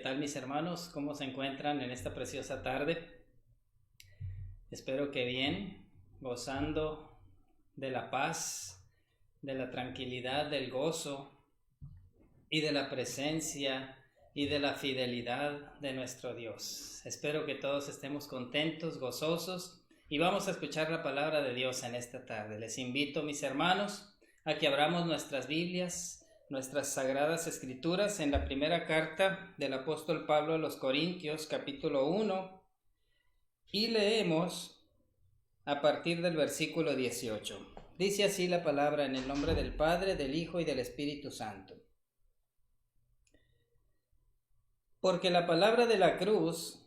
tal mis hermanos? ¿Cómo se encuentran en esta preciosa tarde? Espero que bien, gozando de la paz, de la tranquilidad, del gozo y de la presencia y de la fidelidad de nuestro Dios. Espero que todos estemos contentos, gozosos, y vamos a escuchar la palabra de Dios en esta tarde. Les invito, mis hermanos, a que abramos nuestras Biblias, nuestras sagradas escrituras en la primera carta del apóstol Pablo a los Corintios, capítulo 1, y leemos a partir del versículo 18. Dice así la palabra en el nombre del Padre, del Hijo y del Espíritu Santo. Porque la palabra de la cruz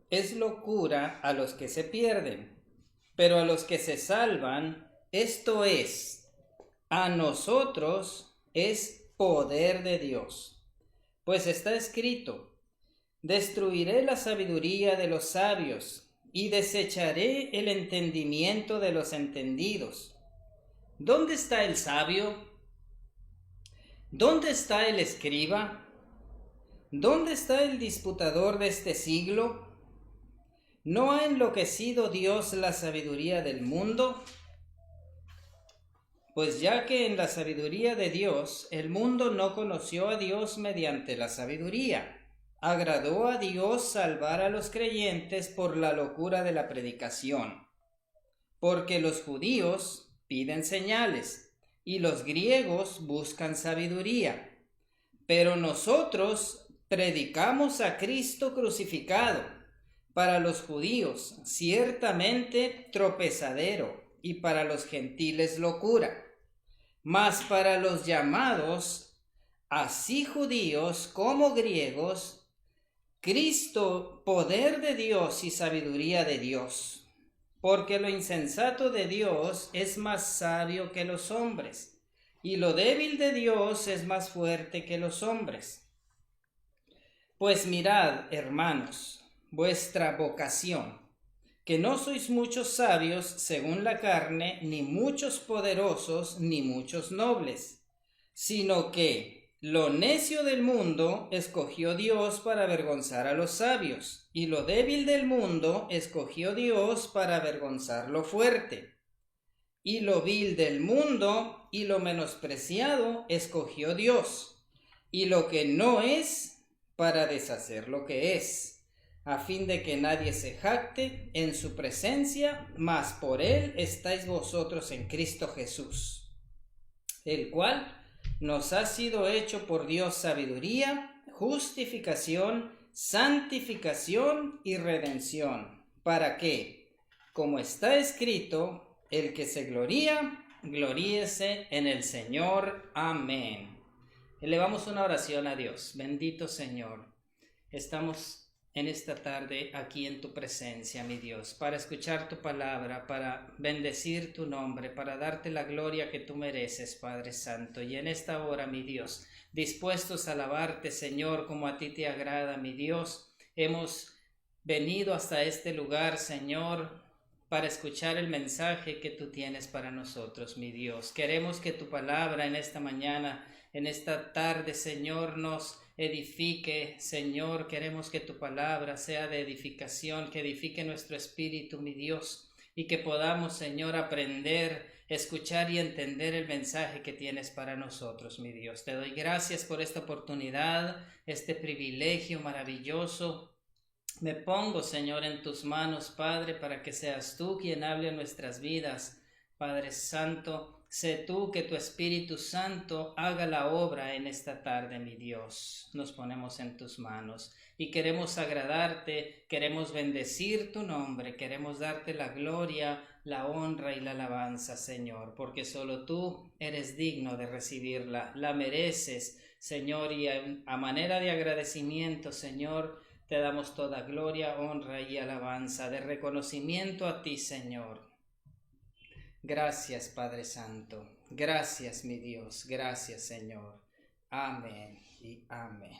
es locura a los que se pierden, pero a los que se salvan, esto es, a nosotros es poder de Dios. Pues está escrito: destruiré la sabiduría de los sabios y desecharé el entendimiento de los entendidos. ¿Dónde está el sabio? ¿Dónde está el escriba? ¿Dónde está el disputador de este siglo? ¿No ha enloquecido Dios la sabiduría del mundo? Pues ya que en la sabiduría de Dios el mundo no conoció a Dios mediante la sabiduría, agradó a Dios salvar a los creyentes por la locura de la predicación. Porque los judíos piden señales y los griegos buscan sabiduría, pero nosotros predicamos a Cristo crucificado, para los judíos ciertamente tropezadero y para los gentiles locura, mas para los llamados, así judíos como griegos, Cristo poder de Dios y sabiduría de Dios, porque lo insensato de Dios es más sabio que los hombres, y lo débil de Dios es más fuerte que los hombres. Pues mirad, hermanos, vuestra vocación, que no sois muchos sabios según la carne, ni muchos poderosos, ni muchos nobles, sino que lo necio del mundo escogió Dios para avergonzar a los sabios, y lo débil del mundo escogió Dios para avergonzar lo fuerte. Y lo vil del mundo y lo menospreciado escogió Dios, y lo que no es, para deshacer lo que es, a fin de que nadie se jacte en su presencia, mas por él estáis vosotros en Cristo Jesús, el cual nos ha sido hecho por Dios sabiduría, justificación, santificación y redención, para que, como está escrito, el que se gloría, gloríese en el Señor. Amén. Elevamos una oración a Dios. Bendito Señor, estamos en esta tarde aquí en tu presencia, mi Dios, para escuchar tu palabra, para bendecir tu nombre, para darte la gloria que tú mereces, Padre Santo. Y en esta hora, mi Dios, dispuestos a alabarte, Señor, como a ti te agrada, mi Dios, hemos venido hasta este lugar, Señor, para escuchar el mensaje que tú tienes para nosotros, mi Dios. Queremos que tu palabra en esta mañana, en esta tarde, Señor, nos edifique, Señor. Queremos que tu palabra sea de edificación, que edifique nuestro espíritu, mi Dios, y que podamos, Señor, aprender, escuchar y entender el mensaje que tienes para nosotros, mi Dios. Te doy gracias por esta oportunidad, este privilegio maravilloso. Me pongo, Señor, en tus manos, Padre, para que seas tú quien hable en nuestras vidas. Padre Santo, sé tú que tu Espíritu Santo haga la obra en esta tarde, mi Dios. Nos ponemos en tus manos y queremos agradarte, queremos bendecir tu nombre, queremos darte la gloria, la honra y la alabanza, Señor, porque solo tú eres digno de recibirla, la mereces, Señor, y a manera de agradecimiento, Señor, te damos toda gloria, honra y alabanza, de reconocimiento a ti, Señor. Gracias, Padre Santo. Gracias, mi Dios. Gracias, Señor. Amén y amén.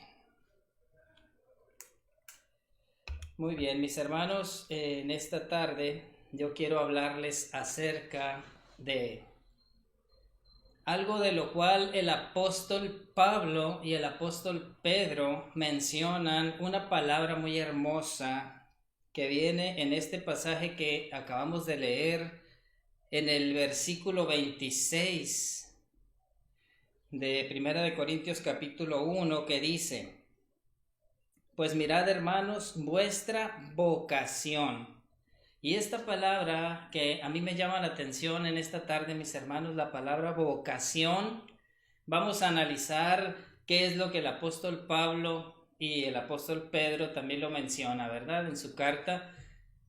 Muy bien, mis hermanos, en esta tarde yo quiero hablarles acerca de algo de lo cual el apóstol Pablo y el apóstol Pedro mencionan una palabra muy hermosa que viene en este pasaje que acabamos de leer en el versículo 26 de Primera de Corintios capítulo 1, que dice: pues mirad, hermanos, vuestra vocación. Y esta palabra que a mí me llama la atención en esta tarde, mis hermanos, la palabra vocación, vamos a analizar qué es lo que el apóstol Pablo y el apóstol Pedro también lo menciona, ¿verdad? En su carta.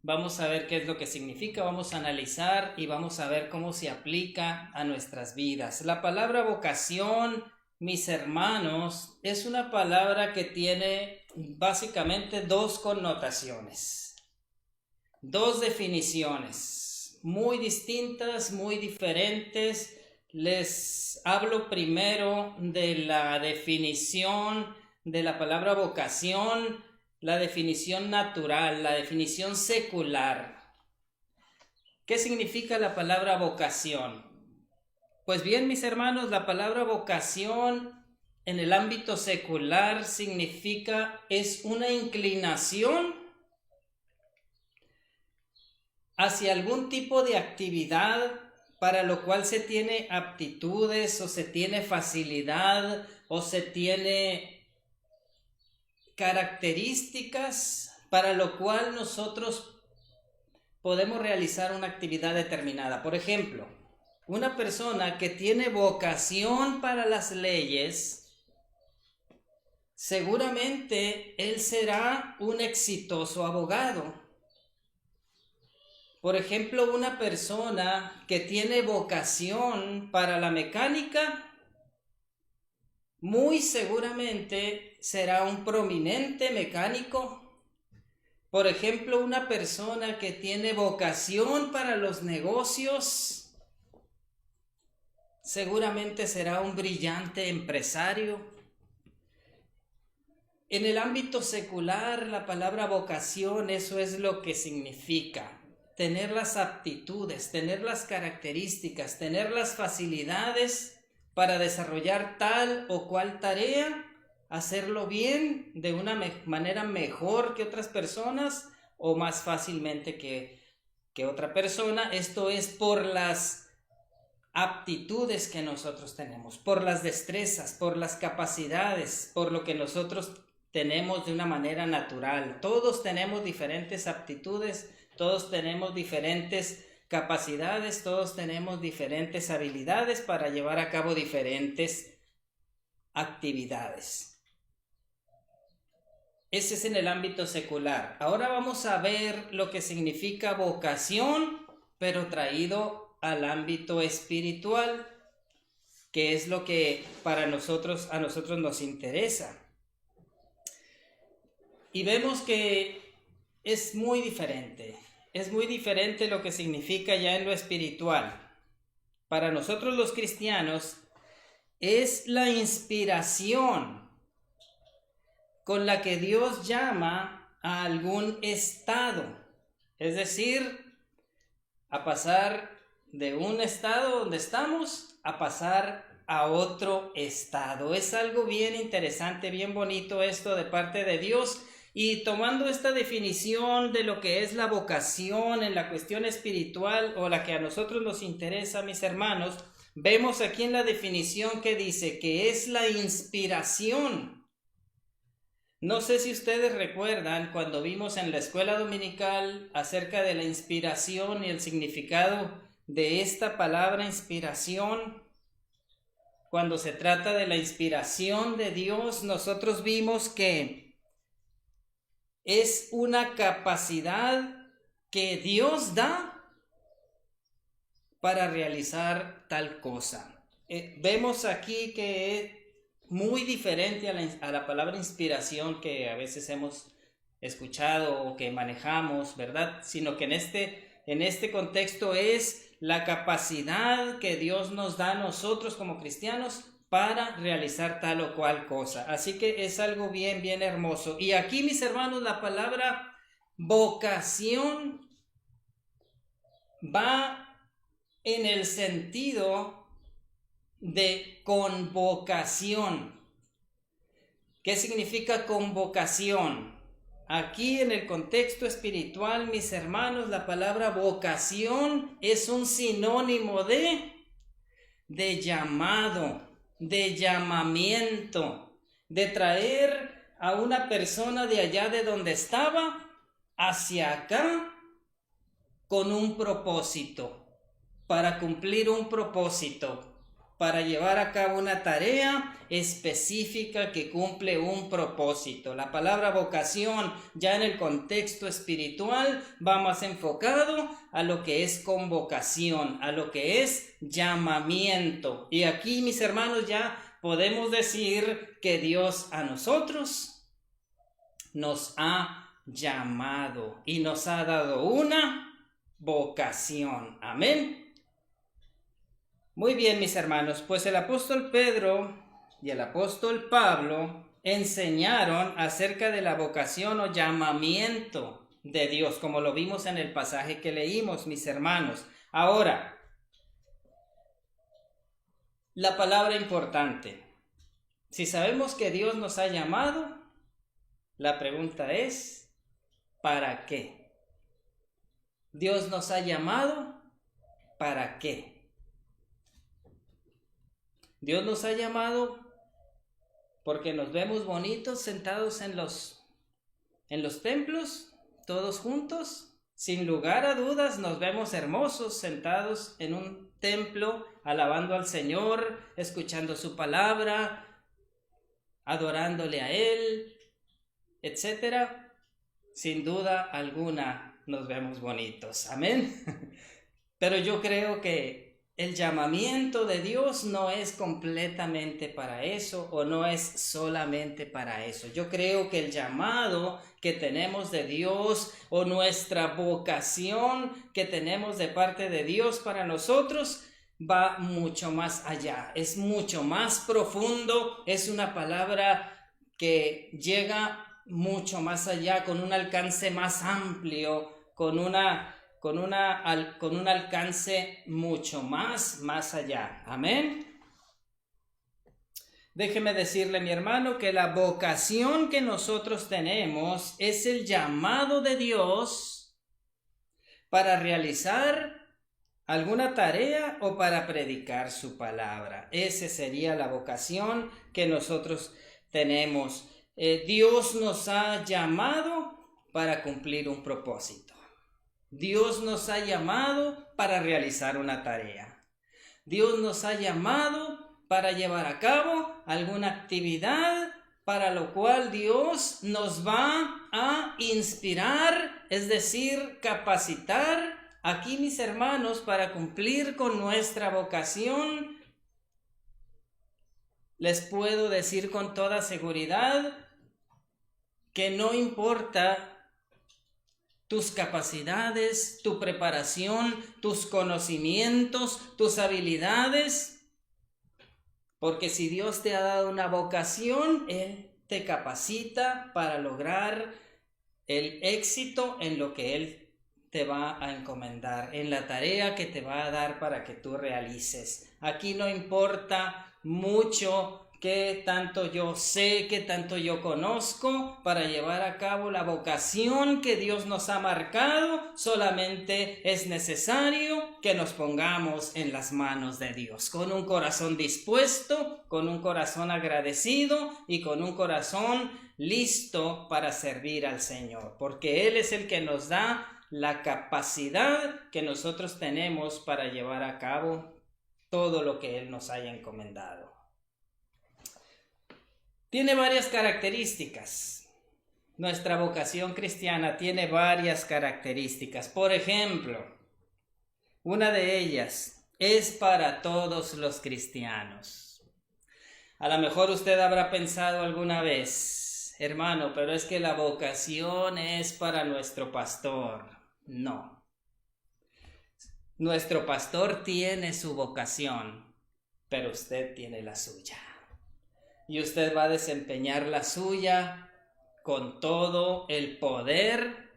Vamos a ver qué es lo que significa, vamos a analizar y vamos a ver cómo se aplica a nuestras vidas. La palabra vocación, mis hermanos, es una palabra que tiene básicamente dos connotaciones. Dos definiciones muy distintas, muy diferentes. Les hablo primero de la definición de la palabra vocación, la definición natural, la definición secular. ¿Qué significa la palabra vocación? Pues bien, mis hermanos, la palabra vocación en el ámbito secular significa es una inclinación hacia algún tipo de actividad para lo cual se tiene aptitudes o se tiene facilidad o se tiene características para lo cual nosotros podemos realizar una actividad determinada. Por ejemplo, una persona que tiene vocación para las leyes, seguramente él será un exitoso abogado. Por ejemplo, una persona que tiene vocación para la mecánica, muy seguramente será un prominente mecánico. Por ejemplo, una persona que tiene vocación para los negocios, seguramente será un brillante empresario. En el ámbito secular, la palabra vocación, eso es lo que significa. Tener las aptitudes, tener las características, tener las facilidades para desarrollar tal o cual tarea, hacerlo bien, de una manera mejor que otras personas o más fácilmente que otra persona. Esto es por las aptitudes que nosotros tenemos, por las destrezas, por las capacidades, por lo que nosotros tenemos de una manera natural. Todos tenemos diferentes aptitudes, todos tenemos diferentes capacidades, todos tenemos diferentes habilidades para llevar a cabo diferentes actividades. Ese es en el ámbito secular. Ahora vamos a ver lo que significa vocación, pero traído al ámbito espiritual, que es lo que a nosotros nos interesa. Y vemos que es muy diferente lo que significa ya en lo espiritual. Para nosotros los cristianos es la inspiración con la que Dios llama a algún estado, es decir, a pasar de un estado donde estamos a pasar a otro estado. Es algo bien interesante, bien bonito esto de parte de Dios. Y tomando esta definición de lo que es la vocación en la cuestión espiritual, o la que a nosotros nos interesa, mis hermanos, vemos aquí en la definición que dice que es la inspiración. No sé si ustedes recuerdan cuando vimos en la escuela dominical acerca de la inspiración y el significado de esta palabra inspiración. Cuando se trata de la inspiración de Dios, nosotros vimos que es una capacidad que Dios da para realizar tal cosa. Vemos aquí que es muy diferente a la palabra inspiración que a veces hemos escuchado o que manejamos, ¿verdad? Sino que en este contexto es la capacidad que Dios nos da a nosotros como cristianos para realizar tal o cual cosa. Así que es algo bien, bien hermoso. Y aquí, mis hermanos, la palabra vocación va en el sentido de convocación. ¿Qué significa convocación? Aquí en el contexto espiritual, mis hermanos, la palabra vocación es un sinónimo de llamado, de llamamiento, de traer a una persona de allá de donde estaba hacia acá con un propósito, para cumplir un propósito, para llevar a cabo una tarea específica que cumple un propósito. La palabra vocación ya en el contexto espiritual va más enfocado a lo que es convocación, a lo que es llamamiento. Y aquí, mis hermanos, ya podemos decir que Dios a nosotros nos ha llamado y nos ha dado una vocación. Amén. Muy bien, mis hermanos, pues el apóstol Pedro y el apóstol Pablo enseñaron acerca de la vocación o llamamiento de Dios, como lo vimos en el pasaje que leímos, mis hermanos. Ahora, la palabra importante. Si sabemos que Dios nos ha llamado, la pregunta es, ¿para qué? Dios nos ha llamado, ¿para qué? Dios nos ha llamado porque nos vemos bonitos sentados en los templos, todos juntos. Sin lugar a dudas nos vemos hermosos sentados en un templo, alabando al Señor, escuchando su palabra, adorándole a Él, etc. Sin duda alguna nos vemos bonitos. Amén. Pero yo creo que el llamamiento de Dios no es completamente para eso o no es solamente para eso. Yo creo que el llamado que tenemos de Dios o nuestra vocación que tenemos de parte de Dios para nosotros va mucho más allá, es mucho más profundo, es una palabra que llega mucho más allá, con un alcance más amplio, con un alcance mucho más allá. Amén. Déjeme decirle, mi hermano, que la vocación que nosotros tenemos es el llamado de Dios para realizar alguna tarea o para predicar su palabra. Esa sería la vocación que nosotros tenemos. Dios nos ha llamado para cumplir un propósito. Dios nos ha llamado para realizar una tarea. Dios nos ha llamado para llevar a cabo alguna actividad para lo cual Dios nos va a inspirar, es decir, capacitar. Aquí, mis hermanos, para cumplir con nuestra vocación, les puedo decir con toda seguridad que no importa tus capacidades, tu preparación, tus conocimientos, tus habilidades, porque si Dios te ha dado una vocación, Él te capacita para lograr el éxito en lo que Él te va a encomendar, en la tarea que te va a dar para que tú realices. Aquí no importa mucho qué tanto yo sé, qué tanto yo conozco para llevar a cabo la vocación que Dios nos ha marcado. Solamente es necesario que nos pongamos en las manos de Dios, con un corazón dispuesto, con un corazón agradecido y con un corazón listo para servir al Señor, porque Él es el que nos da la capacidad que nosotros tenemos para llevar a cabo todo lo que Él nos haya encomendado. Tiene varias características. Nuestra vocación cristiana tiene varias características. Por ejemplo, una de ellas es para todos los cristianos. A lo mejor usted habrá pensado alguna vez, hermano, pero es que la vocación es para nuestro pastor. No. Nuestro pastor tiene su vocación, pero usted tiene la suya. Y usted va a desempeñar la suya con todo el poder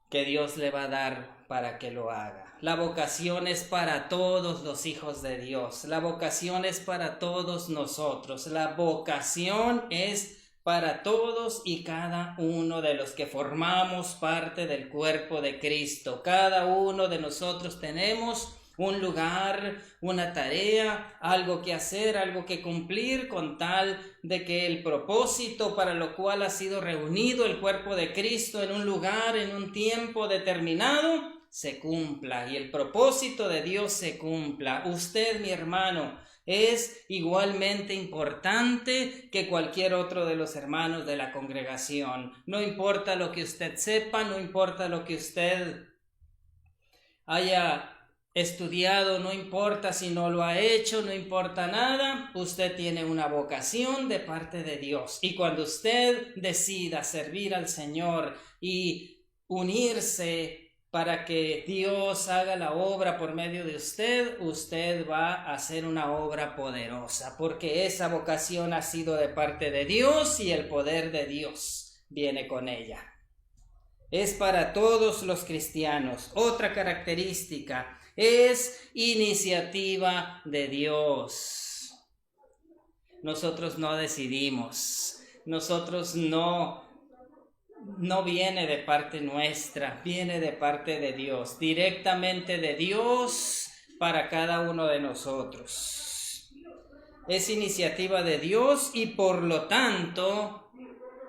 que Dios le va a dar para que lo haga. La vocación es para todos los hijos de Dios. La vocación es para todos nosotros. La vocación es para todos y cada uno de los que formamos parte del cuerpo de Cristo. Cada uno de nosotros tenemos un lugar, una tarea, algo que hacer, algo que cumplir, con tal de que el propósito para lo cual ha sido reunido el cuerpo de Cristo en un lugar, en un tiempo determinado, se cumpla y el propósito de Dios se cumpla. Usted, mi hermano, es igualmente importante que cualquier otro de los hermanos de la congregación. No importa lo que usted sepa, no importa lo que usted haya estudiado, no importa si no lo ha hecho, no importa nada, usted tiene una vocación de parte de Dios. Y cuando usted decida servir al Señor y unirse para que Dios haga la obra por medio de usted, usted va a hacer una obra poderosa, porque esa vocación ha sido de parte de Dios y el poder de Dios viene con ella. Es para todos los cristianos. Otra característica es iniciativa de Dios. Nosotros no decidimos, nosotros no viene de parte nuestra, viene de parte de Dios, directamente de Dios para cada uno de nosotros. Es iniciativa de Dios y por lo tanto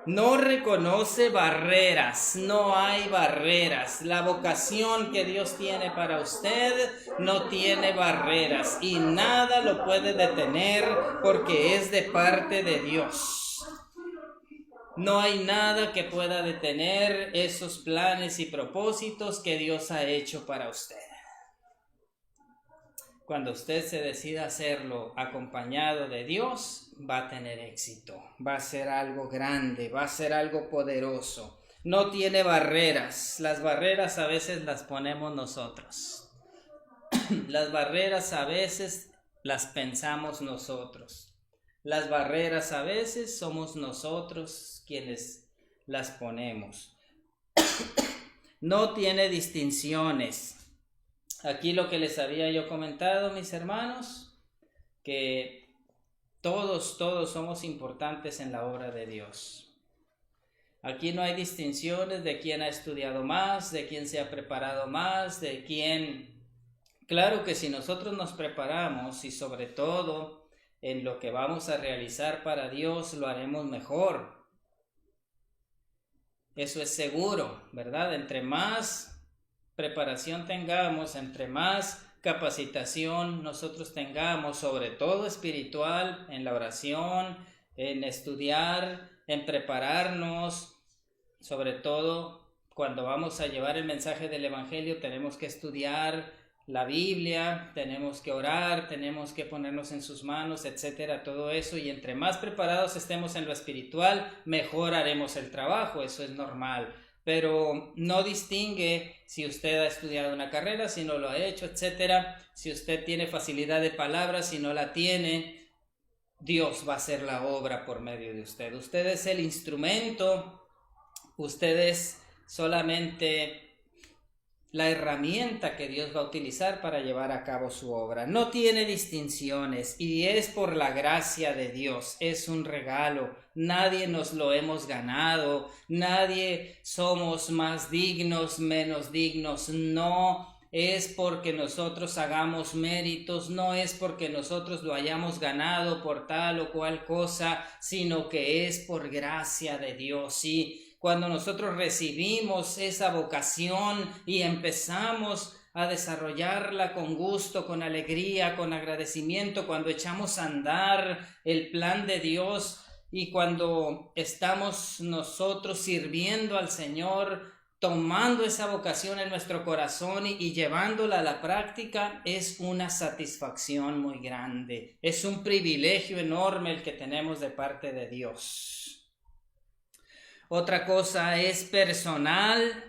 no reconoce barreras, no hay barreras. La vocación que Dios tiene para usted no tiene barreras y nada lo puede detener porque es de parte de Dios. No hay nada que pueda detener esos planes y propósitos que Dios ha hecho para usted. Cuando usted se decida hacerlo acompañado de Dios, va a tener éxito, va a ser algo grande, va a ser algo poderoso. No tiene barreras, las barreras a veces las ponemos nosotros. Las barreras a veces las pensamos nosotros. Las barreras a veces somos nosotros quienes las ponemos. No tiene distinciones. Aquí lo que les había yo comentado, mis hermanos, que todos somos importantes en la obra de Dios. Aquí no hay distinciones de quién ha estudiado más, de quién se ha preparado más, de quién. Claro que si nosotros nos preparamos y sobre todo en lo que vamos a realizar para Dios, lo haremos mejor. Eso es seguro, ¿verdad? Entre más preparación tengamos, entre más capacitación nosotros tengamos, sobre todo espiritual, en la oración, en estudiar, en prepararnos, sobre todo cuando vamos a llevar el mensaje del Evangelio tenemos que estudiar la Biblia, tenemos que orar, tenemos que ponernos en sus manos, etcétera, todo eso, y entre más preparados estemos en lo espiritual, mejor haremos el trabajo, eso es normal. Pero no distingue si usted ha estudiado una carrera, si no lo ha hecho, etcétera. Si usted tiene facilidad de palabras, si no la tiene, Dios va a hacer la obra por medio de usted. Usted es el instrumento, usted es solamente la herramienta que Dios va a utilizar para llevar a cabo su obra. No tiene distinciones y es por la gracia de Dios, es un regalo. Nadie nos lo hemos ganado, nadie somos más dignos, menos dignos, no es porque nosotros hagamos méritos, no es porque nosotros lo hayamos ganado por tal o cual cosa, sino que es por gracia de Dios. Y cuando nosotros recibimos esa vocación y empezamos a desarrollarla con gusto, con alegría, con agradecimiento, cuando echamos a andar el plan de Dios y cuando estamos nosotros sirviendo al Señor, tomando esa vocación en nuestro corazón y llevándola a la práctica, es una satisfacción muy grande. Es un privilegio enorme el que tenemos de parte de Dios. Otra cosa es personal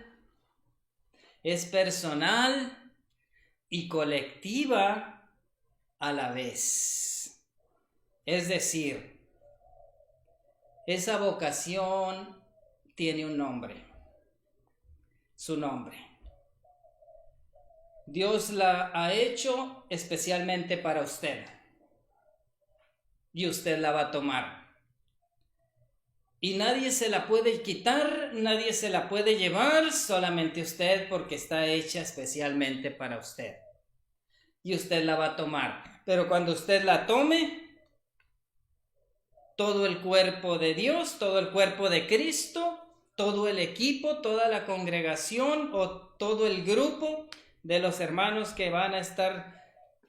y colectiva a la vez. Es decir, esa vocación tiene un nombre, su nombre. Dios la ha hecho especialmente para usted. Y usted la va a tomar. Y nadie se la puede quitar, nadie se la puede llevar, solamente usted, porque está hecha especialmente para usted. Y usted la va a tomar. Pero cuando usted la tome, todo el cuerpo de Dios, todo el cuerpo de Cristo, todo el equipo, toda la congregación o todo el grupo de los hermanos que van a estar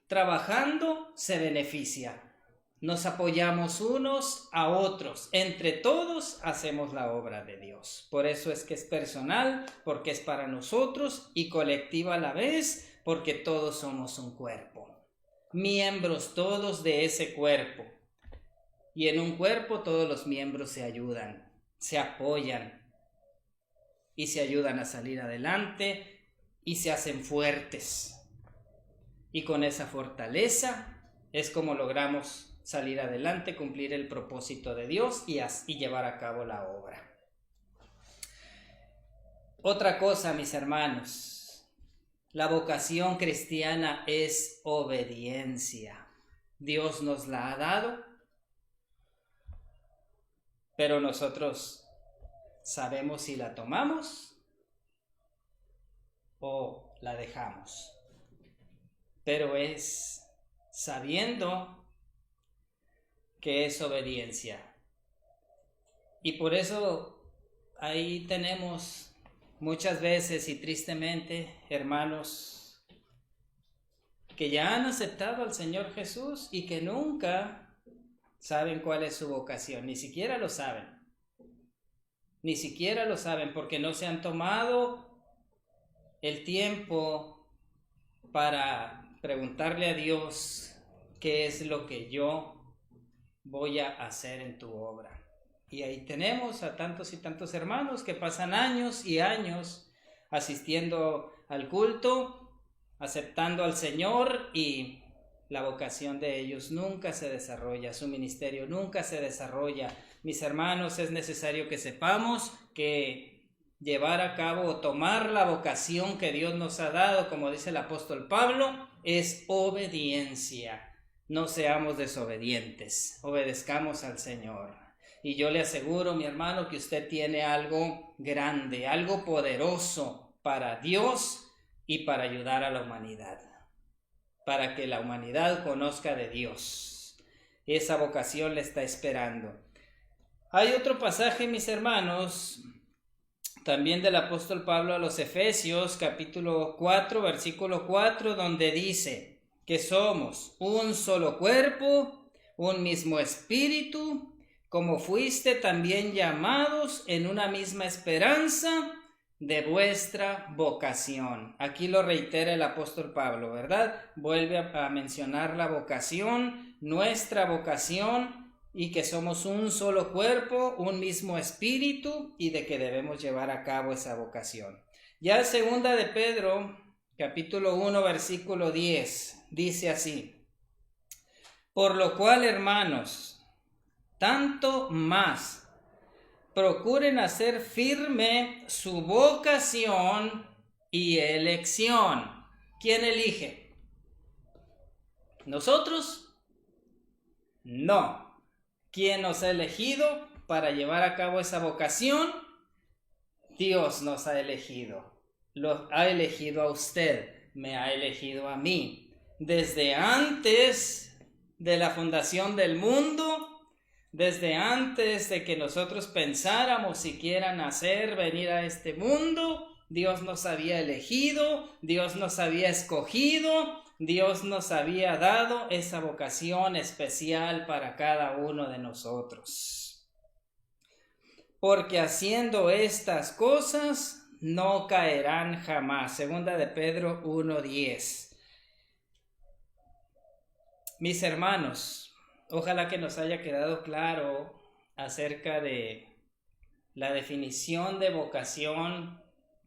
trabajando se beneficia. Nos apoyamos unos a otros. Entre todos hacemos la obra de Dios. Por eso es que es personal, porque es para nosotros, y colectiva a la vez, porque todos somos un cuerpo. Miembros todos de ese cuerpo. Y en un cuerpo todos los miembros se ayudan, se apoyan y se ayudan a salir adelante y se hacen fuertes. Y con esa fortaleza es como logramos salir adelante, cumplir el propósito de Dios y llevar a cabo la obra. Otra cosa, mis hermanos, la vocación cristiana es obediencia. Dios nos la ha dado, pero nosotros sabemos si la tomamos o la dejamos. Pero es sabiendo que es obediencia. Y por eso ahí tenemos muchas veces y tristemente hermanos que ya han aceptado al Señor Jesús y que nunca saben cuál es su vocación, ni siquiera lo saben. Ni siquiera lo saben porque no se han tomado el tiempo para preguntarle a Dios qué es lo que yo voy a hacer en tu obra. Y ahí tenemos a tantos y tantos hermanos que pasan años y años asistiendo al culto, aceptando al Señor, y la vocación de ellos nunca se desarrolla, su ministerio nunca se desarrolla. Mis hermanos, es necesario que sepamos que llevar a cabo o tomar la vocación que Dios nos ha dado, como dice el apóstol Pablo, es obediencia. No seamos desobedientes, obedezcamos al Señor. Y yo le aseguro, mi hermano, que usted tiene algo grande, algo poderoso para Dios y para ayudar a la humanidad, para que la humanidad conozca de Dios. Esa vocación le está esperando. Hay otro pasaje, mis hermanos, también del apóstol Pablo a los Efesios, capítulo 4, versículo 4, donde dice que somos un solo cuerpo, un mismo espíritu, como fuiste también llamados en una misma esperanza de vuestra vocación. Aquí lo reitera el apóstol Pablo, ¿verdad? Vuelve a mencionar la vocación, nuestra vocación, y que somos un solo cuerpo, un mismo espíritu, y de que debemos llevar a cabo esa vocación. Ya segunda de Pedro, capítulo 1, versículo 10, dice así: por lo cual, hermanos, tanto más procuren hacer firme su vocación y elección. ¿Quién elige? ¿Nosotros? No. ¿Quién nos ha elegido para llevar a cabo esa vocación? Dios nos ha elegido. Lo ha elegido a usted, me ha elegido a mí. Desde antes de la fundación del mundo, desde antes de que nosotros pensáramos siquiera nacer, venir a este mundo, Dios nos había elegido, Dios nos había escogido, Dios nos había dado esa vocación especial para cada uno de nosotros. Porque haciendo estas cosas no caerán jamás. Segunda de Pedro 1:10. Mis hermanos, ojalá que nos haya quedado claro acerca de la definición de vocación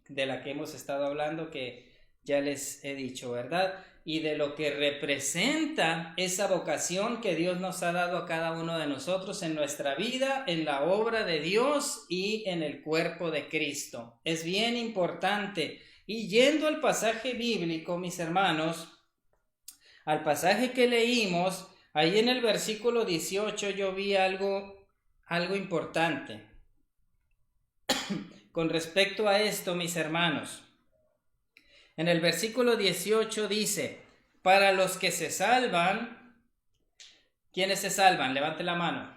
de la que hemos estado hablando, que ya les he dicho, ¿verdad? Y de lo que representa esa vocación que Dios nos ha dado a cada uno de nosotros en nuestra vida, en la obra de Dios y en el cuerpo de Cristo. Es bien importante Y yendo al pasaje bíblico, mis hermanos, al pasaje que leímos, ahí en el versículo 18 yo vi algo importante. Con respecto a esto, mis hermanos, en el versículo 18 dice, para los que se salvan, ¿quiénes se salvan? Levante la mano.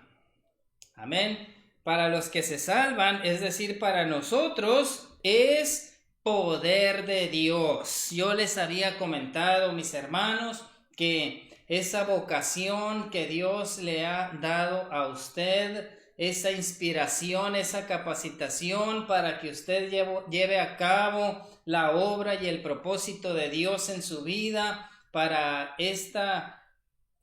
Amén. Para los que se salvan, es decir, para nosotros, es poder de Dios. Yo les había comentado, mis hermanos, que esa vocación que Dios le ha dado a usted, esa inspiración, esa capacitación para que usted lleve a cabo la obra y el propósito de Dios en su vida,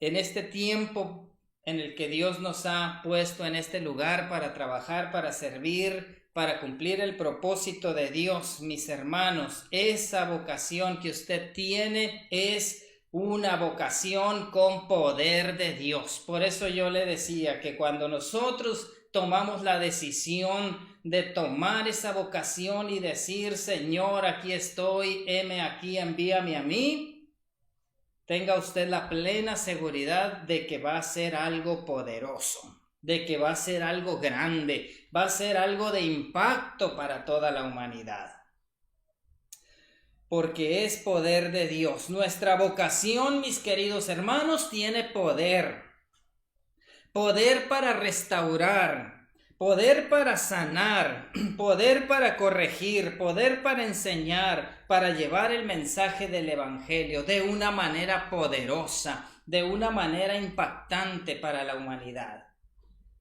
en este tiempo en el que Dios nos ha puesto en este lugar para trabajar, para servir, para cumplir el propósito de Dios, mis hermanos. Esa vocación que usted tiene es una vocación con poder de Dios. Por eso yo le decía que cuando nosotros tomamos la decisión de tomar esa vocación y decir, Señor, aquí estoy, heme aquí, envíame a mí, tenga usted la plena seguridad de que va a ser algo poderoso, de que va a ser algo grande, va a ser algo de impacto para toda la humanidad. Porque es poder de Dios. Nuestra vocación, mis queridos hermanos, tiene poder. Poder para restaurar, poder para sanar, poder para corregir, poder para enseñar, para llevar el mensaje del Evangelio de una manera poderosa, de una manera impactante para la humanidad.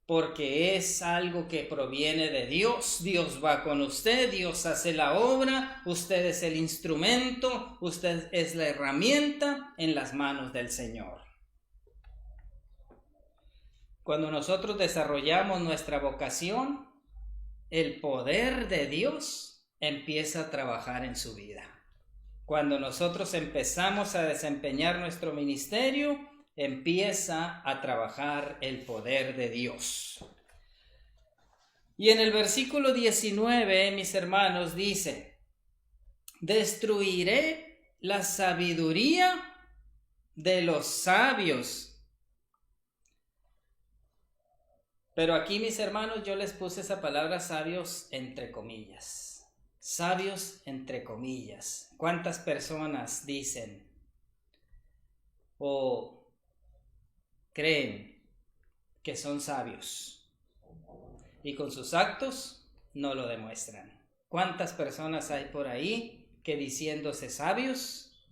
Porque es algo que proviene de Dios. Dios va con usted, Dios hace la obra, usted es el instrumento, usted es la herramienta en las manos del Señor. Cuando nosotros desarrollamos nuestra vocación, el poder de Dios empieza a trabajar en su vida. Cuando nosotros empezamos a desempeñar nuestro ministerio, empieza a trabajar el poder de Dios. Y en el versículo 19, mis hermanos, dice, destruiré la sabiduría de los sabios. Pero aquí, mis hermanos, yo les puse esa palabra sabios entre comillas. Sabios entre comillas. ¿Cuántas personas dicen o creen que son sabios y con sus actos no lo demuestran? ¿Cuántas personas hay por ahí que diciéndose sabios,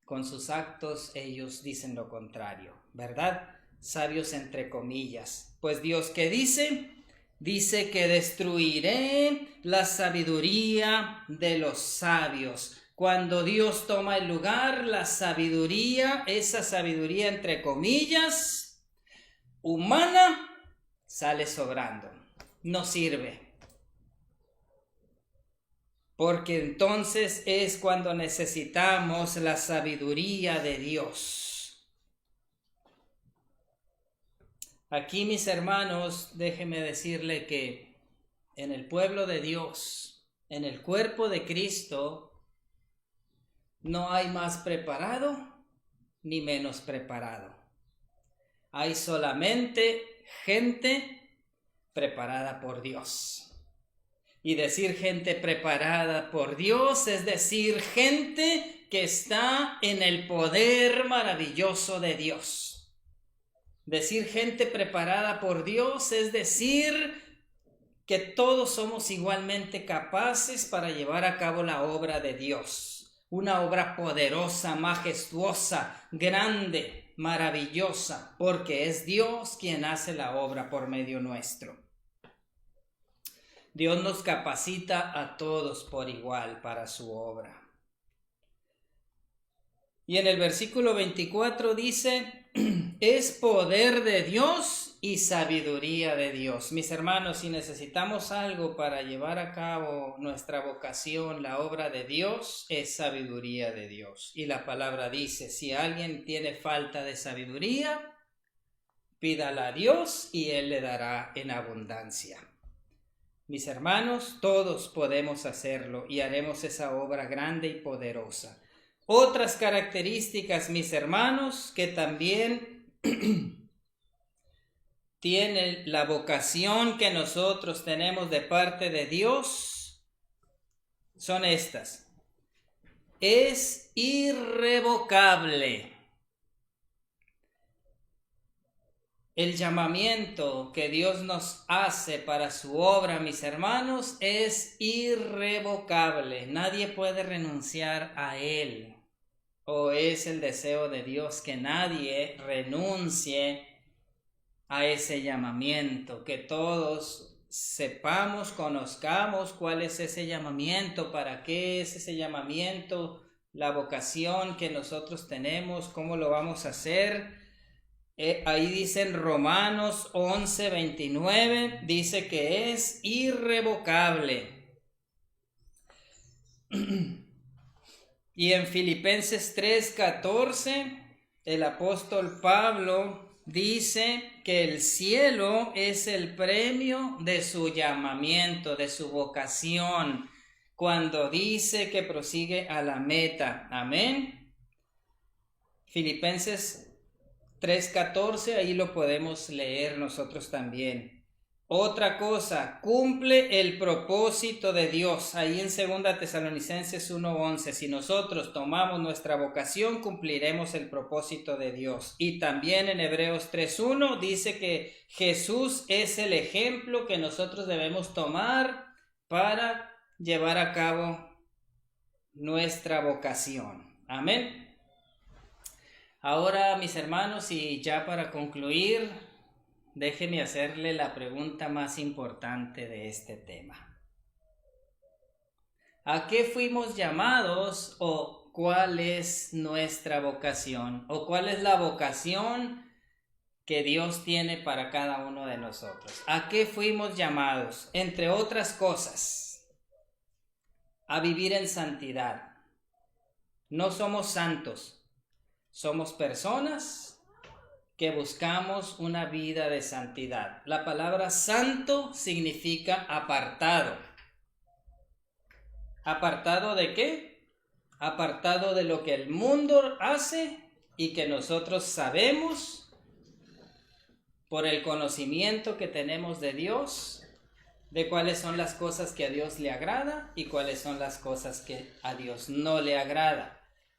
con sus actos ellos dicen lo contrario, ¿verdad? Sabios entre comillas. Pues Dios, ¿qué dice? Dice que destruiré la sabiduría de los sabios. Cuando Dios toma el lugar, la sabiduría, esa sabiduría entre comillas, humana, sale sobrando. No sirve. Porque entonces es cuando necesitamos la sabiduría de Dios. Aquí, mis hermanos, déjeme decirle que en el pueblo de Dios, en el cuerpo de Cristo, no hay más preparado ni menos preparado. Hay solamente gente preparada por Dios. Y decir gente preparada por Dios es decir gente que está en el poder maravilloso de Dios. Decir gente preparada por Dios es decir que todos somos igualmente capaces para llevar a cabo la obra de Dios. Una obra poderosa, majestuosa, grande, maravillosa, porque es Dios quien hace la obra por medio nuestro. Dios nos capacita a todos por igual para su obra. Y en el versículo 24 dice, es poder de Dios y sabiduría de Dios. Mis hermanos, si necesitamos algo para llevar a cabo nuestra vocación, la obra de Dios, es sabiduría de Dios. Y la palabra dice, si alguien tiene falta de sabiduría, pídala a Dios y Él le dará en abundancia. Mis hermanos, todos podemos hacerlo y haremos esa obra grande y poderosa. Otras características, mis hermanos, que también tiene la vocación que nosotros tenemos de parte de Dios, son estas. Es irrevocable. El llamamiento que Dios nos hace para su obra, mis hermanos, es irrevocable. Nadie puede renunciar a él. O es el deseo de Dios que nadie renuncie a ese llamamiento, que todos sepamos, conozcamos cuál es ese llamamiento, para qué es ese llamamiento, la vocación que nosotros tenemos, cómo lo vamos a hacer. Ahí dice en Romanos 11:29, dice que es irrevocable. Y en Filipenses 3:14, el apóstol Pablo dice que el cielo es el premio de su llamamiento, de su vocación, cuando dice que prosigue a la meta. Amén. Filipenses 3:14, ahí lo podemos leer nosotros también. Otra cosa, cumple el propósito de Dios. Ahí en 2 Tesalonicenses 1:11, si nosotros tomamos nuestra vocación, cumpliremos el propósito de Dios. Y también en Hebreos 3:1 dice que Jesús es el ejemplo que nosotros debemos tomar para llevar a cabo nuestra vocación. Amén. Ahora, mis hermanos, y ya para concluir, déjenme hacerle la pregunta más importante de este tema. ¿A qué fuimos llamados o cuál es nuestra vocación? ¿O cuál es la vocación que Dios tiene para cada uno de nosotros? ¿A qué fuimos llamados? Entre otras cosas, a vivir en santidad. No somos santos. Somos personas que buscamos una vida de santidad. La palabra santo significa apartado. ¿Apartado de qué? Apartado de lo que el mundo hace y que nosotros sabemos por el conocimiento que tenemos de Dios, de cuáles son las cosas que a Dios le agrada y cuáles son las cosas que a Dios no le agrada.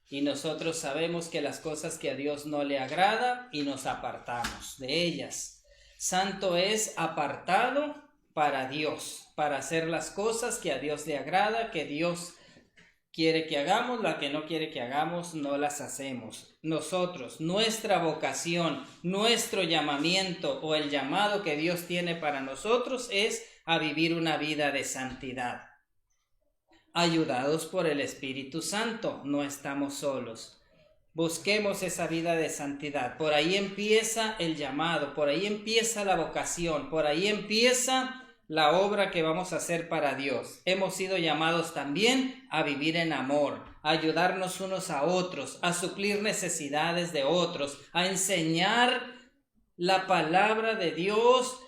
Y nosotros sabemos que las cosas que a Dios no le agrada y nos apartamos de ellas. Santo es apartado para Dios, para hacer las cosas que a Dios le agrada, que Dios quiere que hagamos, la que no quiere que hagamos, no las hacemos. Nosotros, nuestra vocación, nuestro llamamiento o el llamado que Dios tiene para nosotros es a vivir una vida de santidad. Ayudados por el Espíritu Santo, no estamos solos. Busquemos esa vida de santidad. Por ahí empieza el llamado, por ahí empieza la vocación, por ahí empieza la obra que vamos a hacer para Dios. Hemos sido llamados también a vivir en amor, a ayudarnos unos a otros, a suplir necesidades de otros, a enseñar la palabra de Dios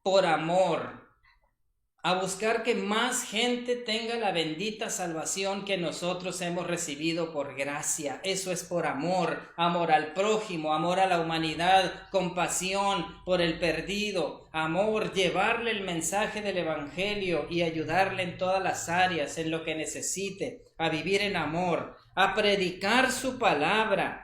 por amor, a buscar que más gente tenga la bendita salvación que nosotros hemos recibido por gracia. Eso es por amor, amor al prójimo, amor a la humanidad, compasión por el perdido, amor, llevarle el mensaje del evangelio y ayudarle en todas las áreas, en lo que necesite, a vivir en amor, a predicar su palabra,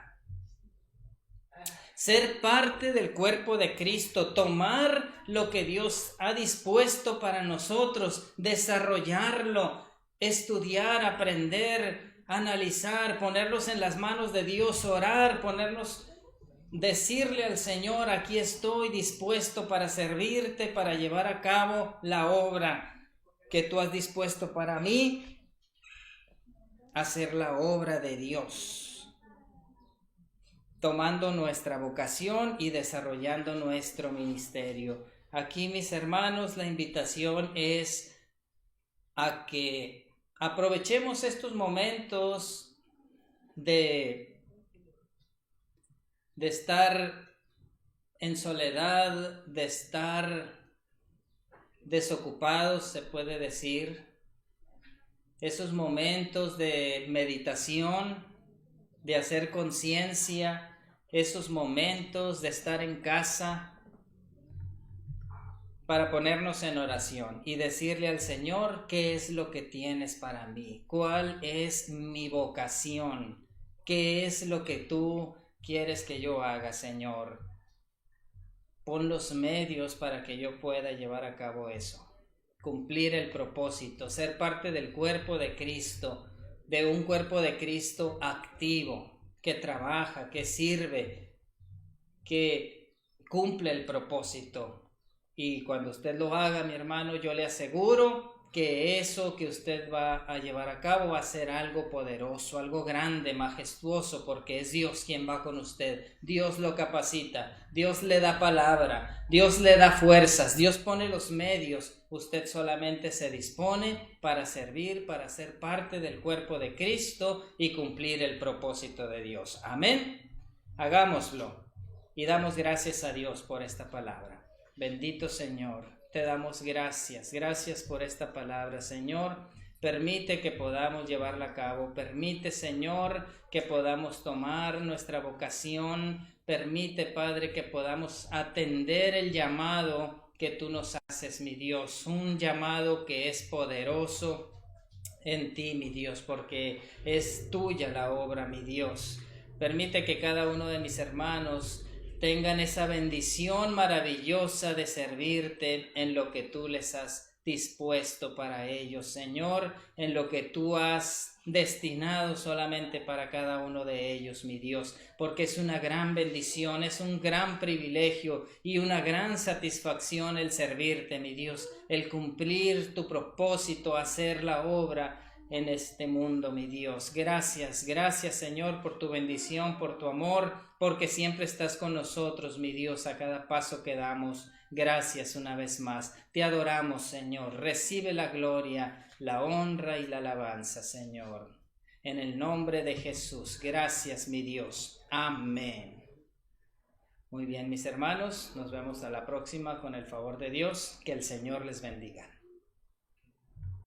ser parte del cuerpo de Cristo, tomar lo que Dios ha dispuesto para nosotros, desarrollarlo, estudiar, aprender, analizar, ponerlos en las manos de Dios, orar, decirle al Señor, aquí estoy dispuesto para servirte, para llevar a cabo la obra que tú has dispuesto para mí, hacer la obra de Dios, tomando nuestra vocación y desarrollando nuestro ministerio. Aquí, mis hermanos, la invitación es a que aprovechemos estos momentos de estar en soledad, de estar desocupados, se puede decir, esos momentos de meditación, de hacer conciencia, esos momentos de estar en casa, para ponernos en oración y decirle al Señor qué es lo que tienes para mí, cuál es mi vocación, qué es lo que tú quieres que yo haga, Señor. Pon los medios para que yo pueda llevar a cabo eso, cumplir el propósito, ser parte del cuerpo de Cristo, de un cuerpo de Cristo activo, que trabaja, que sirve, que cumple el propósito. Y cuando usted lo haga, mi hermano, yo le aseguro que eso que usted va a llevar a cabo va a ser algo poderoso, algo grande, majestuoso, porque es Dios quien va con usted. Dios lo capacita, Dios le da palabra, Dios le da fuerzas, Dios pone los medios. Usted solamente se dispone para servir, para ser parte del cuerpo de Cristo y cumplir el propósito de Dios. Amén. Hagámoslo y damos gracias a Dios por esta palabra. Bendito Señor, te damos gracias por esta palabra, Señor. Permite que podamos llevarla a cabo. Permite, Señor, que podamos tomar nuestra vocación. Permite, Padre, que podamos atender el llamado que tú nos haces, mi Dios. Un llamado que es poderoso en ti, mi Dios, porque es tuya la obra, mi Dios. Permite que cada uno de mis hermanos tengan esa bendición maravillosa de servirte en lo que tú les has dispuesto para ellos, Señor, en lo que tú has destinado solamente para cada uno de ellos, mi Dios, porque es una gran bendición, es un gran privilegio y una gran satisfacción el servirte, mi Dios, el cumplir tu propósito, hacer la obra en este mundo, mi Dios. Gracias, Señor, por tu bendición, por tu amor, porque siempre estás con nosotros, mi Dios, a cada paso que damos. Gracias una vez más. Te adoramos, Señor. Recibe la gloria, la honra y la alabanza, Señor. En el nombre de Jesús. Gracias, mi Dios. Amén. Muy bien, mis hermanos. Nos vemos a la próxima con el favor de Dios. Que el Señor les bendiga.